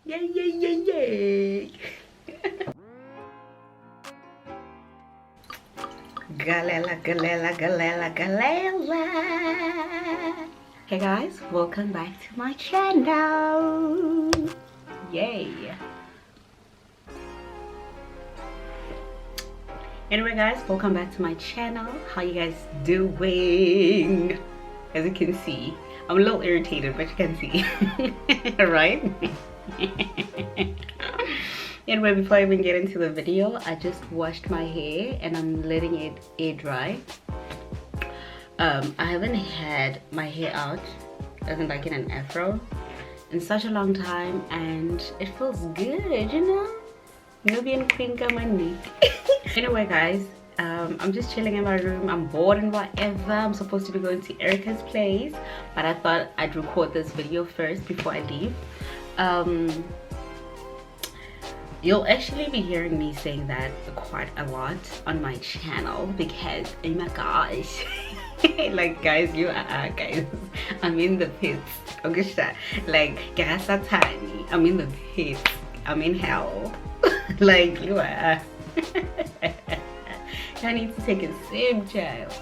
Yeah, yeah, yeah, yeah. Galela, galela, galela, galela. Hey guys, welcome back to my channel. Yay. Anyway guys, welcome back to my channel. How you guys doing? As you can see, I'm a little irritated, but you can see. Right? Anyway, before I even get into the video, I just washed my hair and I'm letting it air dry. I haven't had my hair out, as in like in an afro, in such a long time, and it feels good, you know? Nubian Queen Gamani. Anyway guys, I'm just chilling in my room. I'm bored and whatever. I'm supposed to be going to Erica's place, but I thought I'd record this video first before I leave. You'll actually be hearing me saying that quite a lot on my channel because, oh my gosh. Like guys, guys, I'm in the pits. Okay, like guys, I'm in the pits. I'm in hell. Like you are. I need to take a sip, child.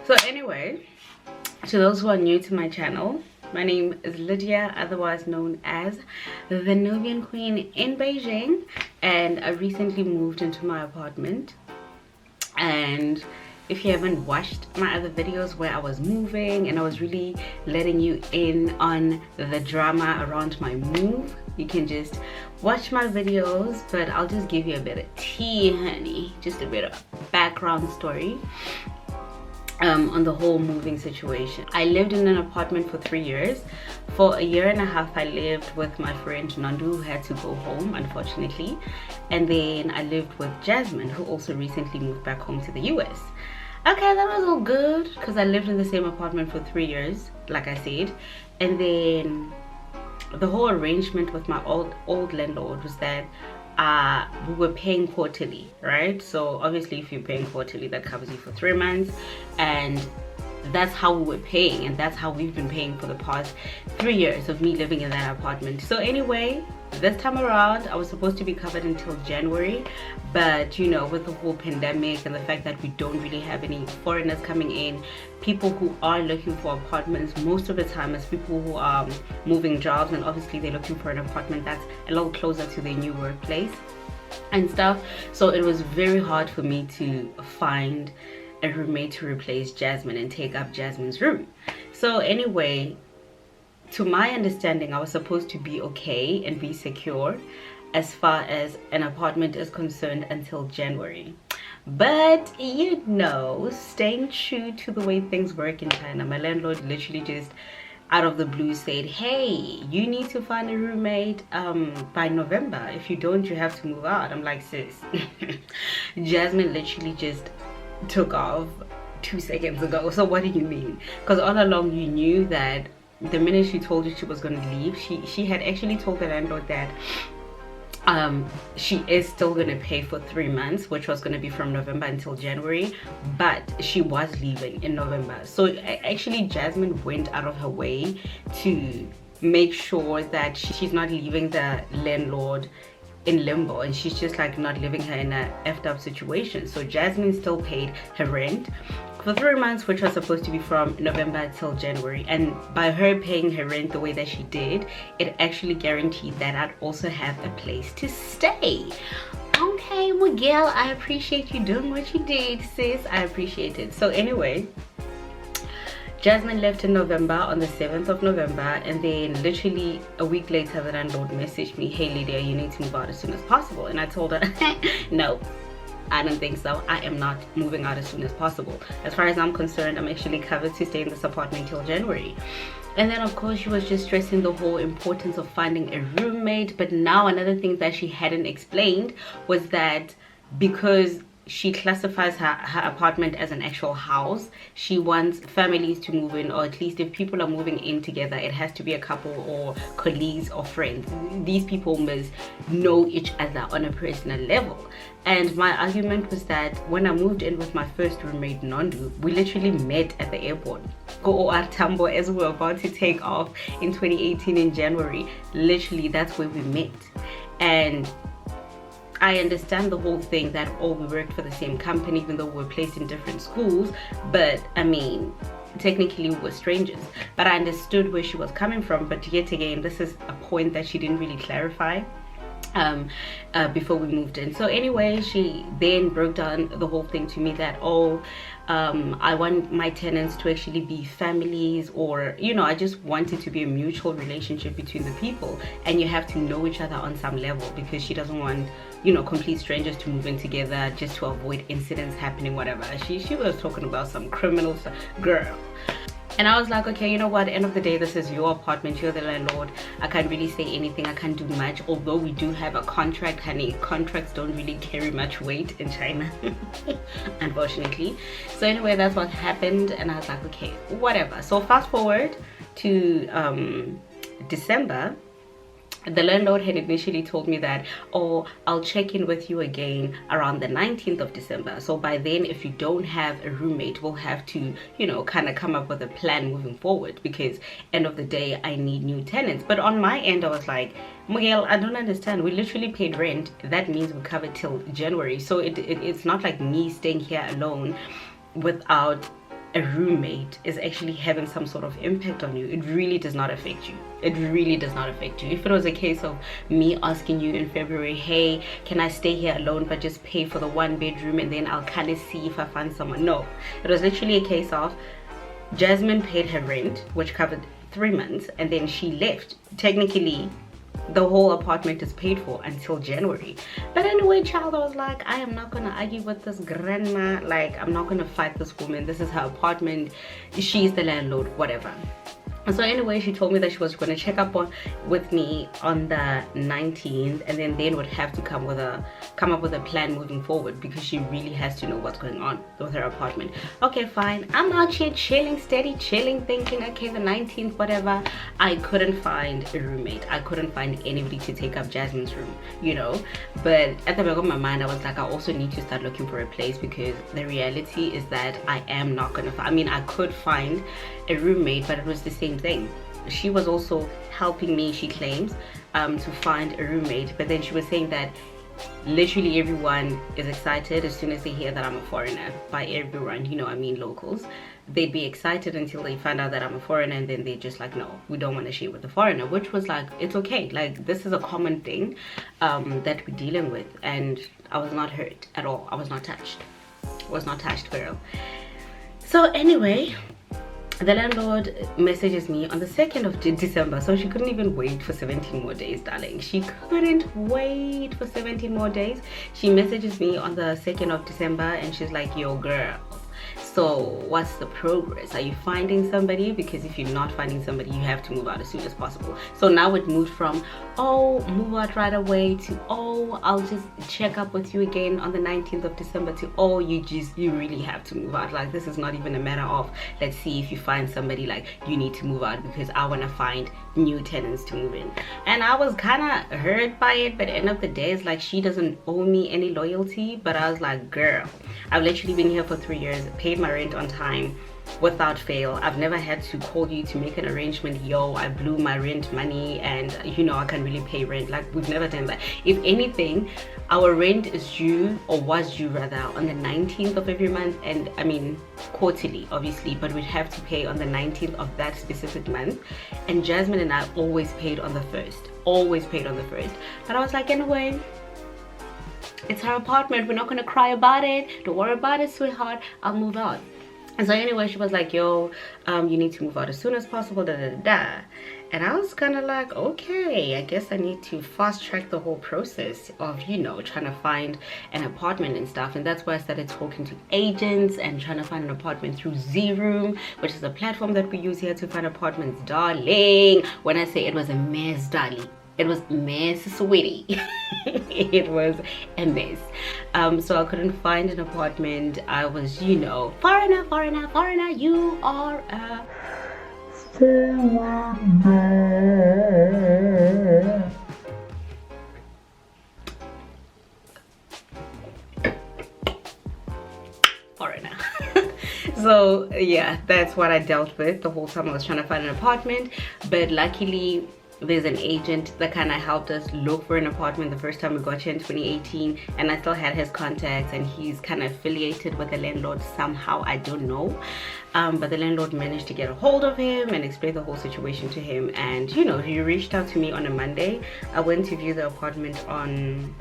So anyway, to those who are new to my channel, my name is Lydia, otherwise known as the Nubian Queen in Beijing, and I recently moved into my apartment. And if you haven't watched my other videos where I was moving and I was really letting you in on the drama around my move, you can just watch my videos, but I'll just give you a bit of tea, honey, just a bit of background story on the whole moving situation. I lived in an apartment for 3 years. For a year and a half I lived with my friend Nandu, who had to go home unfortunately, and then I lived with Jasmine, who also recently moved back home to the US. Okay, that was all good because I lived in the same apartment for 3 years, like I said. And then the whole arrangement with my old landlord was that we were paying quarterly, right? So obviously if you're paying quarterly, that covers you for 3 months, and that's how we were paying, and that's how we've been paying for the past 3 years of me living in that apartment. So anyway, this time around I was supposed to be covered until January, but you know, with the whole pandemic and the fact that we don't really have any foreigners coming in, people who are looking for apartments most of the time is people who are moving jobs, and obviously they're looking for an apartment that's a little closer to their new workplace and stuff. So it was very hard for me to find a roommate to replace Jasmine and take up Jasmine's room. So anyway, to my understanding, I was supposed to be okay and be secure as far as an apartment is concerned until January. But you know, staying true to the way things work in China, my landlord literally just out of the blue said, hey, you need to find a roommate by November. If you don't, you have to move out. I'm like, sis. Jasmine literally just took off 2 seconds ago. So what do you mean? Because all along you knew that the minute she told you she was going to leave, she had actually told the landlord that she is still going to pay for 3 months, which was going to be from November until January, but she was leaving in November. So actually Jasmine went out of her way to make sure that she's not leaving the landlord in limbo, and she's just like not leaving her in a effed up situation. So Jasmine still paid her rent for 3 months, which was supposed to be from November till January, and by her paying her rent the way that she did, it actually guaranteed that I'd also have a place to stay. Okay, Miguel, I appreciate you doing what you did, sis. I appreciate it. So anyway, Jasmine left in November, on the 7th of November, and then literally a week later the landlord messaged me, hey Lydia, you need to move out as soon as possible. And I told her, no, I don't think so. I am not moving out as soon as possible. As far as I'm concerned, I'm actually covered to stay in this apartment till January. And then of course she was just stressing the whole importance of finding a roommate. But now another thing that she hadn't explained was that because she classifies her apartment as an actual house. She wants families to move in, or at least if people are moving in together, it has to be a couple or colleagues or friends. These people must know each other on a personal level. And my argument was that when I moved in with my first roommate, Nondu, we literally met at the airport. Go OR Tambo, as we were about to take off in 2018 in January. Literally, that's where we met. And I understand the whole thing that we worked for the same company, even though we were placed in different schools. But I mean, technically we were strangers. But I understood where she was coming from. But yet again, this is a point that she didn't really clarify before we moved in. So anyway, she then broke down the whole thing to me that I want my tenants to actually be families, or I just want it to be a mutual relationship between the people, and you have to know each other on some level, because she doesn't want complete strangers to move in together just to avoid incidents happening, whatever. She was talking about some criminal stuff, girl. And I was like, okay, you know what, end of the day, this is your apartment, you're the landlord. I can't really say anything, I can't do much. Although we do have a contract, honey, contracts don't really carry much weight in China, unfortunately. So anyway, that's what happened, and I was like, okay, whatever. So fast forward to December. The landlord had initially told me that, oh, I'll check in with you again around the 19th of December. So by then, if you don't have a roommate, we'll have to, kind of come up with a plan moving forward, because end of the day, I need new tenants. But on my end, I was like, Miguel, I don't understand. We literally paid rent. That means we covered till January. So it's not like me staying here alone without a roommate is actually having some sort of impact on you. It really does not affect you. It really does not affect you. If it was a case of me asking you in February, hey, can I stay here alone but just pay for the 1 bedroom and then I'll kind of see if I find someone. No, it was literally a case of Jasmine paid her rent, which covered 3 months, and then she left. Technically, the whole apartment is paid for until January. But anyway, child, I was like, I am not gonna argue with this grandma. Like, I'm not gonna fight this woman. This is her apartment. She's the landlord, whatever. So anyway, she told me that she was going to check up with me on the 19th, and then would have to come up with a plan moving forward, because she really has to know what's going on with her apartment. Okay, fine. I'm out here chilling, steady chilling, thinking, okay, the 19th, whatever. I couldn't find a roommate. I couldn't find anybody to take up Jasmine's room, But at the back of my mind, I was like, I also need to start looking for a place, because the reality is that I am not gonna find. I mean, I could find a roommate, but it was the same thing. She was also helping me, she claims, to find a roommate, but then she was saying that literally everyone is excited as soon as they hear that I'm a foreigner. By everyone, I mean locals. They'd be excited until they find out that I'm a foreigner, and then they're just like, no, we don't want to share with the foreigner, which was like, it's okay. Like, this is a common thing that we're dealing with, and I was not hurt at all. I was not touched. Was not touched, girl. So anyway, the landlord messages me on the 2nd of December. So she couldn't even wait for 17 more days, darling. She couldn't wait for 17 more days. She messages me on the 2nd of December, and she's like, yo, girl, so what's the progress? Are you finding somebody? Because if you're not finding somebody, you have to move out as soon as possible. So now it moved from, oh, move out right away, to, oh, I'll just check up with you again on the 19th of December, to, oh, you really have to move out. Like, this is not even a matter of, let's see if you find somebody, like, you need to move out because I want to find new tenants to move in. And I was kind of hurt by it, but at the end of the day, it's like, she doesn't owe me any loyalty. But I was like, girl, I've literally been here for 3 years, paid my rent on time without fail. I've never had to call you to make an arrangement, yo, I blew my rent money and I can't really pay rent. Like, we've never done that. If anything, our rent is due, or was due rather, on the 19th of every month, and I mean quarterly obviously, but we'd have to pay on the 19th of that specific month. And Jasmine and I always paid on the 1st. But I was like, anyway, it's her apartment, we're not gonna cry about it, don't worry about it, sweetheart, I'll move out. And so anyway, she was like, yo, you need to move out as soon as possible, da da da. And I was kind of like, okay, I guess I need to fast track the whole process of, trying to find an apartment and stuff. And that's why I started talking to agents and trying to find an apartment through Z-Room, which is a platform that we use here to find apartments, darling. When I say it was a mess, darling, it was mess, sweetie. It was a mess. So I couldn't find an apartment. I was, you know, foreigner, foreigner, foreigner, you are a foreigner. Foreigner. So yeah, that's what I dealt with the whole time I was trying to find an apartment. But luckily there's an agent that kind of helped us look for an apartment the first time we got here in 2018, and I still had his contacts, and he's kind of affiliated with the landlord somehow, I don't know. But the landlord managed to get a hold of him and explain the whole situation to him, and you know, he reached out to me on a Monday. I went to view the apartment on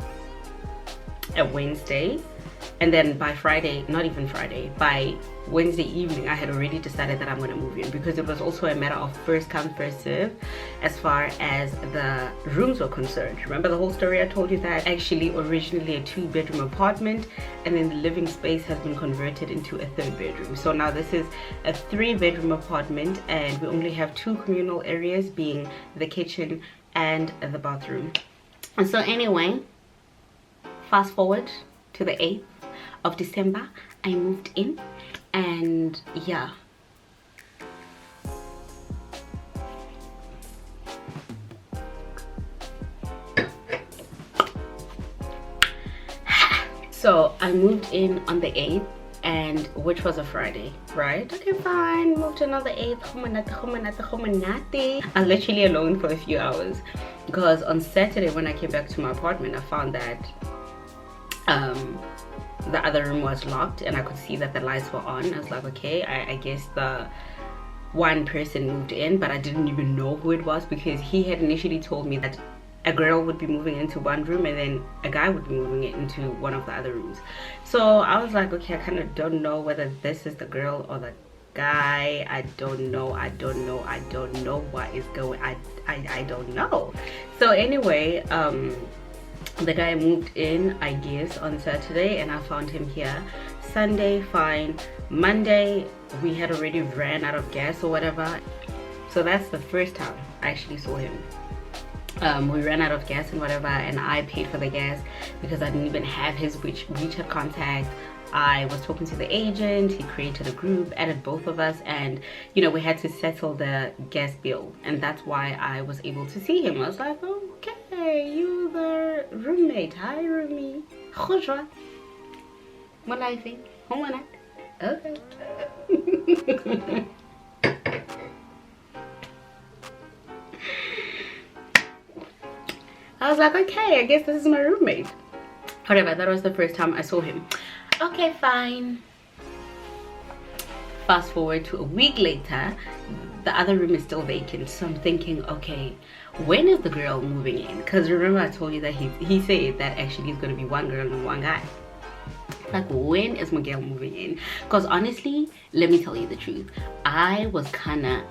a Wednesday, and then by Friday, not even Friday, by Wednesday evening I had already decided that I'm going to move in, because it was also a matter of first come first serve as far as the rooms were concerned. Remember the whole story I told you, that actually originally a 2-bedroom apartment, and then the living space has been converted into a 3rd bedroom. So now this is a 3-bedroom apartment, and we only have 2 communal areas, being the kitchen and the bathroom. And so anyway, fast forward to the 8th of December, I moved in, and yeah, so I moved in on the 8th, and which was a Friday, right? Okay, fine, moved in on the 8th. I'm literally alone for a few hours, because on Saturday when I came back to my apartment, I found that the other room was locked, and I could see that the lights were on. I was like, okay, I guess the one person moved in, but I didn't even know who it was, because he had initially told me that a girl would be moving into one room and then a guy would be moving it into one of the other rooms. So I was like, okay, I kind of don't know whether this is the girl or the guy. I don't know what is going. I don't know. So anyway, the guy moved in, I guess, on Saturday, and I found him here. Sunday, fine. Monday, we had already ran out of gas or whatever. So that's the first time I actually saw him. We ran out of gas and whatever, and I paid for the gas because I didn't even have his WeChat contact. I was talking to the agent, he created a group, added both of us, and you know, we had to settle the gas bill, and that's why I was able to see him. I was like, okay, you the roommate. Hi, roomie. Khojwa. What I think? Okay. I was like, okay, I guess this is my roommate. Whatever, that was the first time I saw him. Okay, fine. Fast forward to a week later, the other room is still vacant. So I'm thinking, okay, when is the girl moving in? Because remember I told you that he said that actually it's going to be one girl and one guy. Like, when is Miguel moving in? Because honestly, let me tell you the truth, I was kind of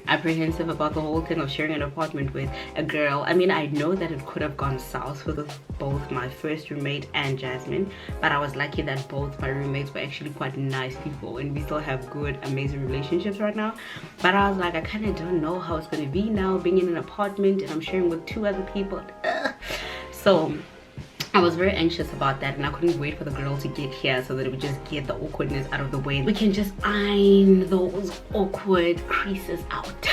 apprehensive about the whole thing of sharing an apartment with a girl. I mean, I know that it could have gone south with both my first roommate and Jasmine, but I was lucky that both my roommates were actually quite nice people, and we still have good, amazing relationships right now. But I was like, I kind of don't know how it's going to be now, being in an apartment and I'm sharing with 2 other people. So I was very anxious about that, and I couldn't wait for the girl to get here so that it would just get the awkwardness out of the way. We can just iron those awkward creases out.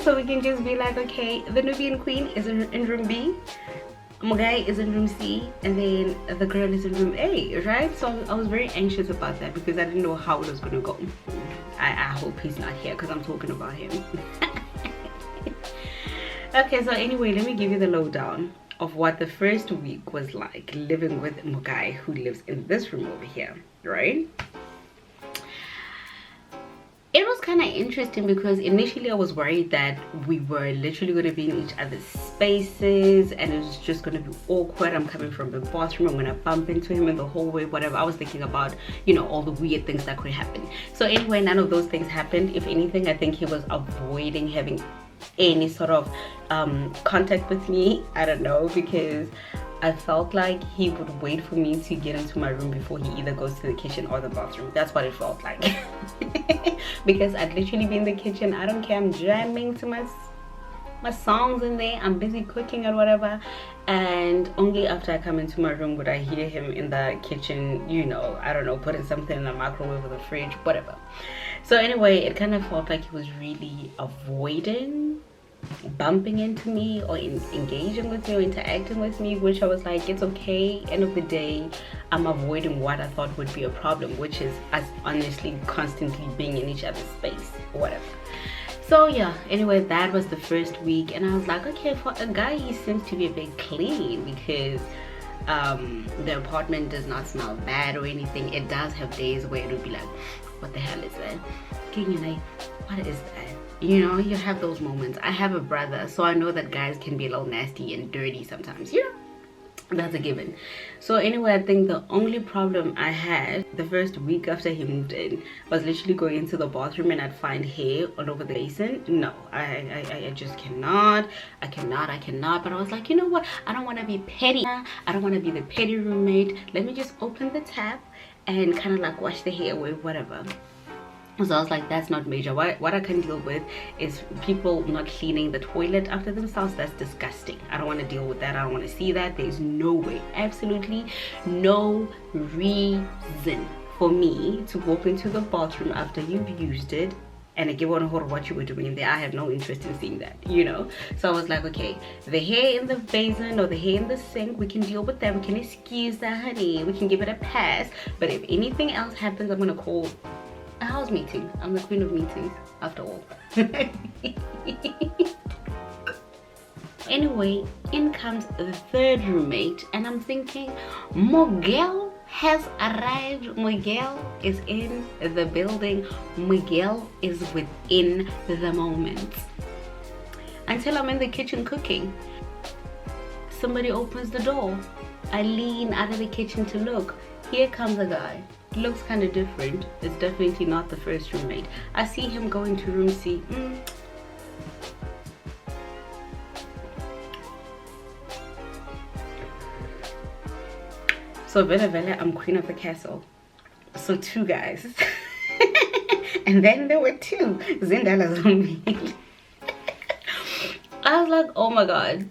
So we can just be like, okay, the Nubian queen is in room B, my guy is in room C, and then the girl is in room A, right? So I was very anxious about that because I didn't know how it was going to go. I hope he's not here because I'm talking about him. Okay, so anyway, let me give you the lowdown of what the first week was like living with Mugai, who lives in this room over here, right? It was kind of interesting because initially I was worried that we were literally going to be in each other's spaces and it was just going to be awkward. I'm coming from the bathroom, I'm going to bump into him in the hallway, whatever. I was thinking about, you know, all the weird things that could happen. So anyway, none of those things happened. If anything, I think he was avoiding having any sort of contact with me. I don't know, because I felt like he would wait for me to get into my room before he either goes to the kitchen or the bathroom. That's what it felt like. Because I'd literally be in the kitchen, I don't care, I'm jamming to my my songs in there, I'm busy cooking and whatever, and only after I come into my room would I hear him in the kitchen, you know, I don't know, putting something in the microwave or the fridge, whatever. So anyway, it kind of felt like he was really avoiding bumping into me or engaging with me or interacting with me, which I was like, it's okay. End of the day, I'm avoiding what I thought would be a problem, which is us honestly constantly being in each other's space or whatever. So yeah, anyway, that was the first week, and I was like, okay, for a guy, he seems to be a bit clean because the apartment does not smell bad or anything. It does have days where it would be like, what the hell is that? What is that? You know, you have those moments. I have a brother, so I know that guys can be a little nasty and dirty sometimes, you know, that's a given. So anyway, I think the only problem I had the first week after he moved in was literally going into the bathroom and I'd find hair all over the basin. No, I just cannot. I cannot. But I was like, you know what, I don't want to be petty. I don't want to be the petty roommate. Let me just open the tap and kind of like wash the hair away, whatever. So I was like, that's not major. What I can deal with is people not cleaning the toilet after themselves. That's disgusting. I don't want to deal with that. I don't want to see that. There's no way, absolutely no reason for me to walk into the bathroom after you've used it and give on what you were doing in there. I have no interest in seeing that, you know. So I was like, okay, the hair in the basin or the hair in the sink, we can deal with that. We can excuse that, honey. We can give it a pass. But if anything else happens, I'm gonna call a house meeting. I'm the queen of meetings after all. Anyway, in comes the third roommate and I'm thinking, Miguel has arrived. Miguel is in the building. Miguel is within the moment. Until I'm in the kitchen cooking, somebody opens the door. I lean out of the kitchen to look. Here comes a guy. Looks kind of different. It's definitely not the first roommate. I see him go into room C. So Vela, I'm queen of the castle. So 2 guys. And then there were 2 Zindala zombies. I was like, oh my god.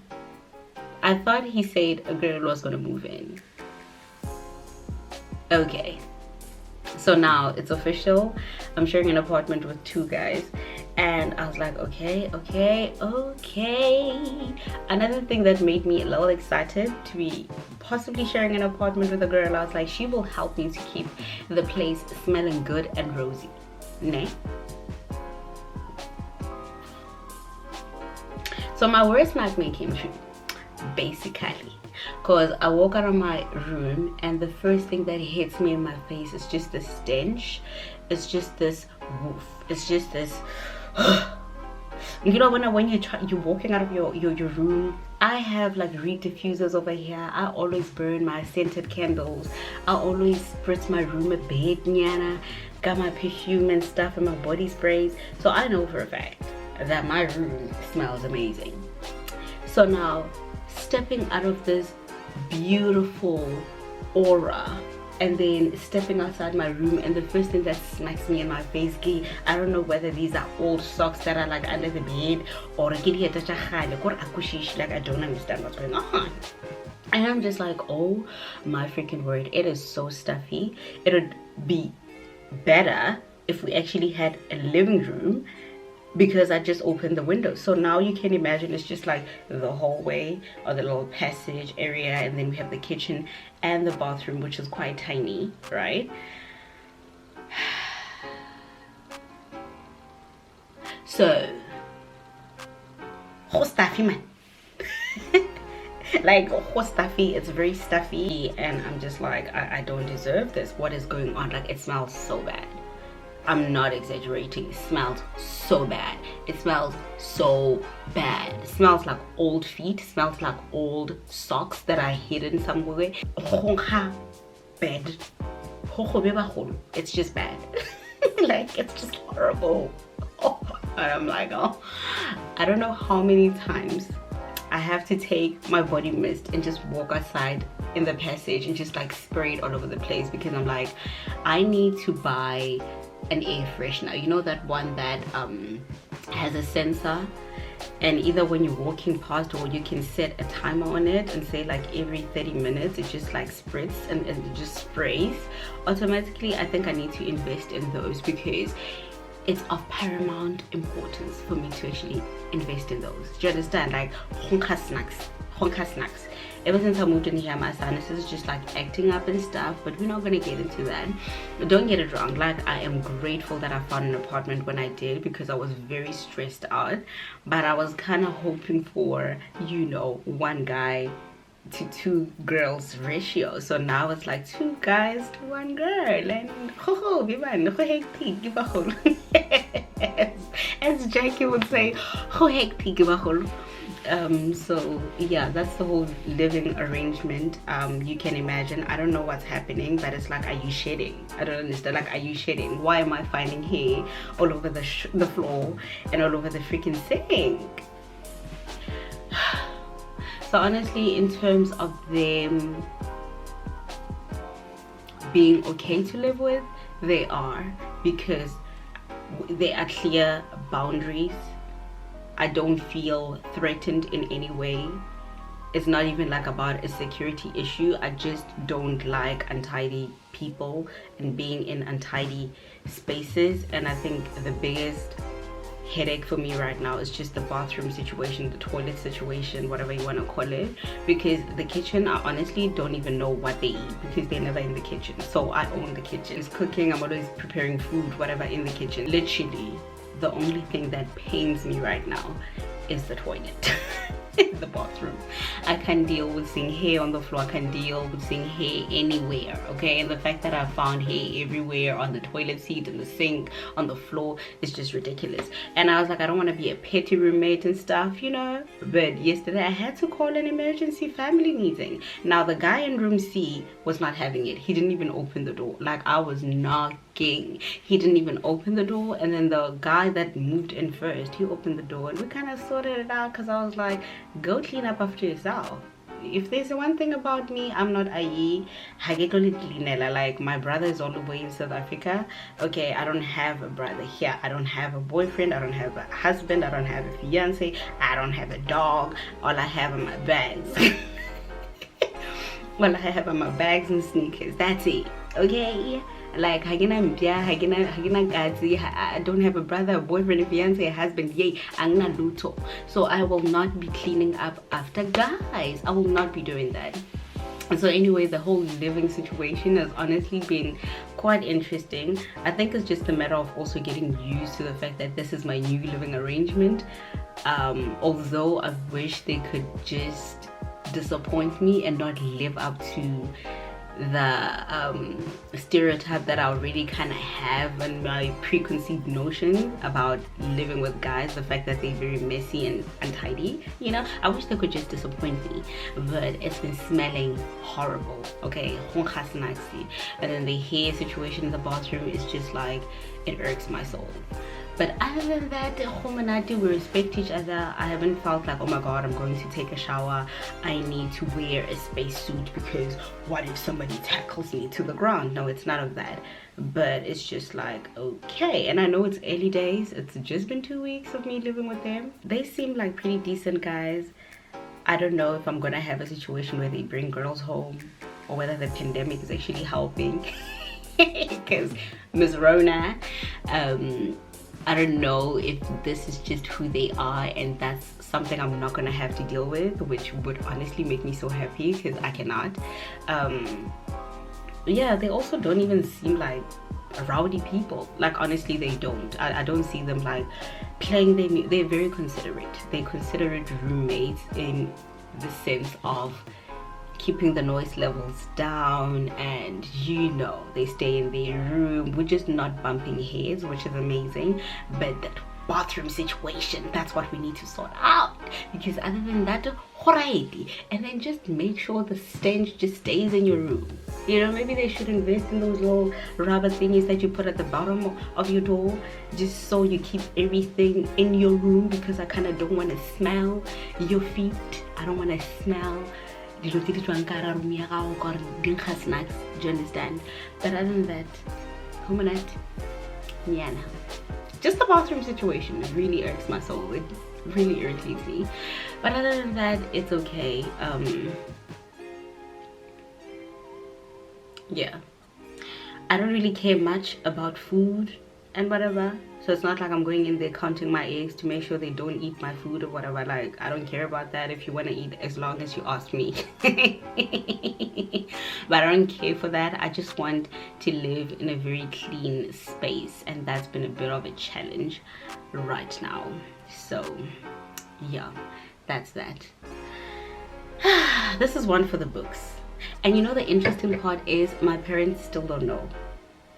I thought he said a girl was gonna move in. Okay. So now it's official. I'm sharing an apartment with 2 guys. And I was like, okay. Another thing that made me a little excited to be possibly sharing an apartment with a girl, I was like, she will help me to keep the place smelling good and rosy. Nah. So my worst nightmare came true, basically. Because I walk out of my room and the first thing that hits me in my face is just the stench. It's just this woof. It's just this you know, when you're walking out of your room, I have like reed diffusers over here. I always burn my scented candles. I always spritz my room a bit, nyana. Got my perfume and stuff and my body sprays. So I know for a fact that my room smells amazing. So now, stepping out of this beautiful aura and then stepping outside my room, and the first thing that smacks me in my face, I don't know whether these are old socks that are like under the bed or like I don't understand what's going on. And I'm just like, oh my freaking word, it is so stuffy. It would be better if we actually had a living room, because I just opened the window. So now you can imagine it's just like the hallway or the little passage area, and then we have the kitchen and the bathroom, which is quite tiny, right? So, whole stuffy, man. Like, whole stuffy, it's very stuffy, and I'm just like, I don't deserve this. What is going on? Like, it smells so bad. I'm not exaggerating. It smells so bad. It smells so bad. It smells like old feet. It smells like old socks that are hidden somewhere. Bad. It's just bad. Like, it's just horrible. And I'm like, oh, I don't know how many times I have to take my body mist and just walk outside in the passage and just like spray it all over the place, because I'm like, I need to buy an air freshener, you know, that one that has a sensor and either when you're walking past, or you can set a timer on it and say like every 30 minutes it just like spritz and it just sprays automatically. I think I need to invest in those because it's of paramount importance for me to actually invest in those. Do you understand? Like honka snacks. Ever since I moved in here, my sinuses is just like acting up and stuff, but we're not gonna get into that. Don't get it wrong, like I am grateful that I found an apartment when I did, because I was very stressed out, but I was kind of hoping for, you know, one guy to 2 girls ratio. So now it's like 2 guys to 1 girl, and as Jackie would say, so yeah, that's the whole living arrangement. You can imagine, I don't know what's happening, but it's like, are you shedding? I don't understand. Like, are you shedding? Why am I finding hair all over the floor and all over the freaking sink? So honestly, in terms of them being okay to live with, they are, because there are clear boundaries. I don't feel threatened in any way. It's not even like about a security issue. I just don't like untidy people and being in untidy spaces. And I think the biggest headache for me right now is just the bathroom situation, the toilet situation, whatever you want to call it, because the kitchen, I honestly don't even know what they eat because they're never in the kitchen. So I own the kitchen. It's cooking, I'm always preparing food, whatever, in the kitchen. Literally the only thing that pains me right now is the toilet. The bathroom. I can't deal with seeing hair on the floor. I can't deal with seeing hair anywhere, okay? And the fact that I found hair everywhere, on the toilet seat, in the sink, on the floor, is just ridiculous. And I was like, I don't want to be a petty roommate and stuff, you know? But yesterday I had to call an emergency family meeting. Now the guy in room C was not having it. He didn't even open the door. Like, I was knocking. He didn't even open the door. And then the guy that moved in first, he opened the door, and we kind of sorted it out, because I was like, go clean up after yourself. If there's one thing about me, I'm not a like, my brother is all the way in South Africa. Okay, I don't have a brother here. I don't have a boyfriend. I don't have a husband. I don't have a fiance. I don't have a dog. All I have are my bags. All I have are my bags and sneakers. That's it. Okay? Like, I don't have a brother, a boyfriend, a fiance, a husband. Yay, I'm not luto. So I will not be cleaning up after guys. I will not be doing that. So anyway, the whole living situation has honestly been quite interesting. I think it's just a matter of also getting used to the fact that this is my new living arrangement. Although I wish they could just disappoint me and not live up to the stereotype that I already kind of have and my preconceived notion about living with guys, the fact that they're very messy and untidy, you know. I wish they could just disappoint me, but it's been smelling horrible, okay? And then the hair situation in the bathroom is just like, it irks my soul. But other than that, we respect each other. I haven't felt like, oh my god, I'm going to take a shower, I need to wear a spacesuit because what if somebody tackles me to the ground? No, it's none of that. But it's just like, okay. And I know it's early days. It's just been 2 weeks of me living with them. They seem like pretty decent guys. I don't know if I'm gonna have a situation where they bring girls home, or whether the pandemic is actually helping. Because Ms. Rona, I don't know if this is just who they are and that's something I'm not gonna have to deal with, which would honestly make me so happy because I cannot. Yeah, they also don't even seem like rowdy people. Like, honestly, they don't. I don't see them like playing their music. They're very considerate. They're considerate roommates in the sense of keeping the noise levels down, and you know, they stay in their room. We're just not bumping heads, which is amazing. But that bathroom situation, that's what we need to sort out, because other than that, alrighty. And then just make sure the stench just stays in your room. You know, maybe they should invest in those little rubber thingies that you put at the bottom of your door, just so you keep everything in your room, because I kind of don't want to smell your feet. I don't want to smell do you understand? But other than that, just the bathroom situation really irks my soul. It really irritates me. But other than that, it's okay. Yeah, I don't really care much about food and whatever, so it's not like I'm going in there counting my eggs to make sure they don't eat my food or whatever. Like, I don't care about that. If you want to eat, as long as you ask me. But I don't care for that. I just want to live in a very clean space, and that's been a bit of a challenge right now. So yeah, that's that. This is one for the books. And you know, the interesting part is my parents still don't know.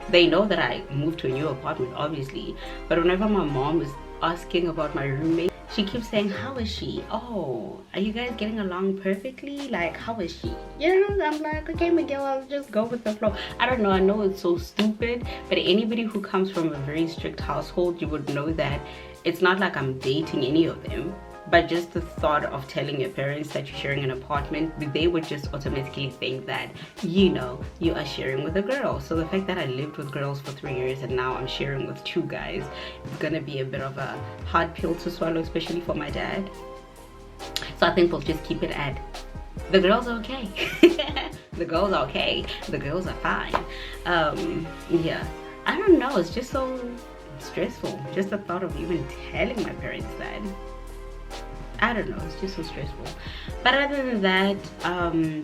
They know that I moved to a new apartment, obviously, but whenever my mom is asking about my roommate, she keeps saying, how is she? Oh, are you guys getting along perfectly? Like, how is she? You know, I'm like, okay, Miguel, I'll just go with the flow. I don't know, I know it's so stupid, but anybody who comes from a very strict household, you would know that it's not like I'm dating any of them. But just the thought of telling your parents that you're sharing an apartment, they would just automatically think that, you know, you are sharing with a girl. So the fact that I lived with girls for 3 years and now I'm sharing with 2 guys, it's gonna be a bit of a hard pill to swallow, especially for my dad. So I think we'll just keep it at, the girls are okay. The girls are okay. The girls are fine. Yeah, I don't know, it's just so stressful. Just the thought of even telling my parents that. I don't know, it's just so stressful. But other than that,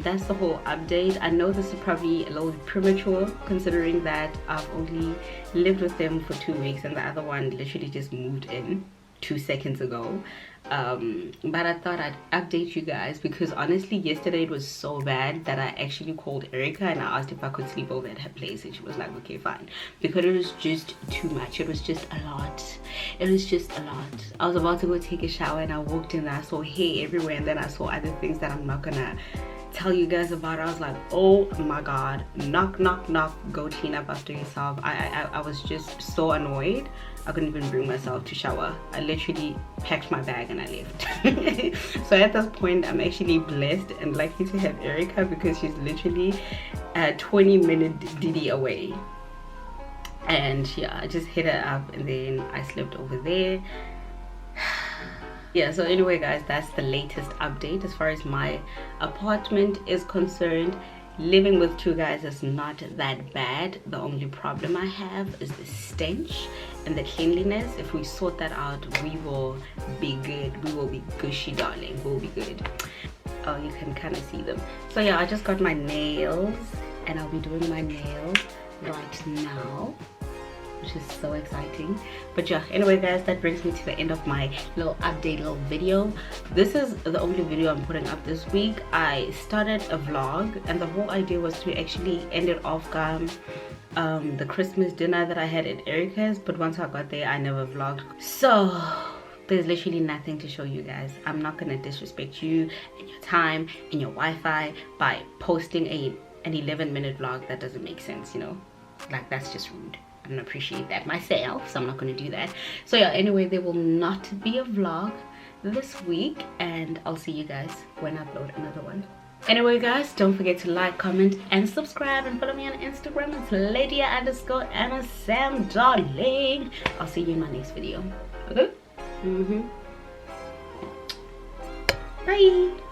that's the whole update. I know this is probably a little premature considering that I've only lived with them for 2 weeks and the other one literally just moved in 2 seconds ago. But I thought I'd update you guys because honestly yesterday it was so bad that I actually called Erica and I asked if I could sleep over at her place, and she was like, okay, fine, because it was just too much. It was just a lot. It was just a lot. I was about to go take a shower and I walked in and I saw hair everywhere, and then I saw other things that I'm not gonna tell you guys about. I was like, oh my god, knock knock knock, go clean up after yourself. I was just so annoyed. I couldn't even bring myself to shower. I literally packed my bag and I left. So at this point I'm actually blessed and lucky to have Erica because she's literally a 20-minute Didi away. And yeah, I just hit her up and then I slept over there. Yeah, so anyway guys, that's the latest update as far as my apartment is concerned. Living with 2 guys is not that bad. The only problem I have is the stench and the cleanliness. If we sort that out, we will be good. We will be gushy, darling. We'll be good. Oh, you can kind of see them. So yeah, I just got my nails and I'll be doing my nails right now, which is so exciting. But yeah, anyway guys, that brings me to the end of my little update, little video. This is the only video I'm putting up this week. I started a vlog and the whole idea was to actually end it off the Christmas dinner that I had at Erica's, but once I got there I never vlogged, so there's literally nothing to show you guys. I'm not gonna disrespect you and your time and your Wi-Fi by posting an 11-minute vlog that doesn't make sense, you know, like that's just rude. I don't appreciate that myself, so I'm not going to do that. So yeah, anyway, there will not be a vlog this week and I'll see you guys when I upload another one. Anyway guys, don't forget to like, comment and subscribe and follow me on Instagram. It's Lydia_AnnaSam, darling. I'll see you in my next video. Okay? Bye.